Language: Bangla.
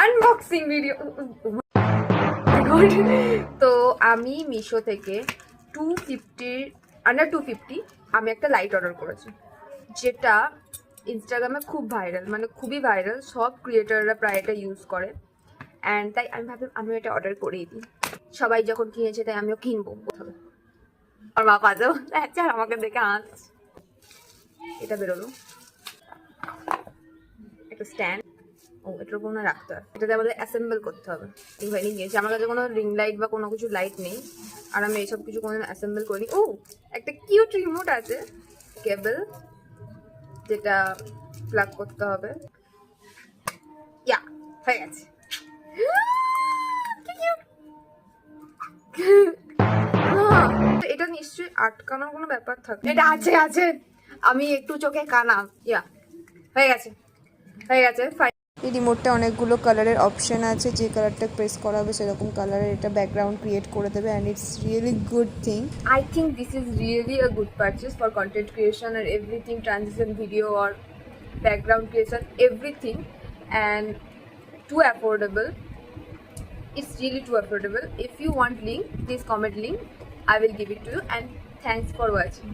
Unboxing video. তো আমি মিশো থেকে 250 আন্ডার 250 আমি একটা লাইট অর্ডার করেছি, যেটা ইনস্টাগ্রামে খুব ভাইরাল, মানে খুবই ভাইরাল, সব ক্রিয়েটাররা প্রায় এটা ইউজ করে। অ্যান্ড তাই আমি ভাবলাম আমিও এটা অর্ডার করেই দিই। সবাই যখন কিনেছে তাই আমিও কিনবো কোথাও। আর মা পাজো আচ্ছা আমাকে দেখে হাসছে। এটা বেরোলো একটা স্ট্যান্ড। ও এটার কোনো রাখতে হয়, এটাতে আমাদের অ্যাসেম্বল করতে হবে। এইভাবে নিয়েছি, আমার কাছে কোনো রিং লাইট বা কোনো কিছু লাইট নেই, আর আমি এইসব কিছু কোনো অ্যাসেম্বল করিনি। ও একটা কিউট রিমোট আছে, কেবল, যেটা প্লাগ করতে হবে। ইয়া হয়ে গেছে। এটা নিশ্চয়ই আটকানোর কোনো ব্যাপার থাকে, এটা আছে আছে। আমি একটু চোখে কানা। ইয়া হয়ে গেছে হয়ে গেছে। এই রিমোটটা অনেকগুলো কালারের অপশন আছে, যে কালারটা প্রেস করা হবে সেরকম কালারের এটা ব্যাকগ্রাউন্ড ক্রিয়েট করে দেবে, and it's really good thing. I think this is really a good purchase for content creation and everything, transition video or background creation, everything, and too affordable. It's really too affordable. If you want link, please comment link. I will give it to you, and thanks for watching.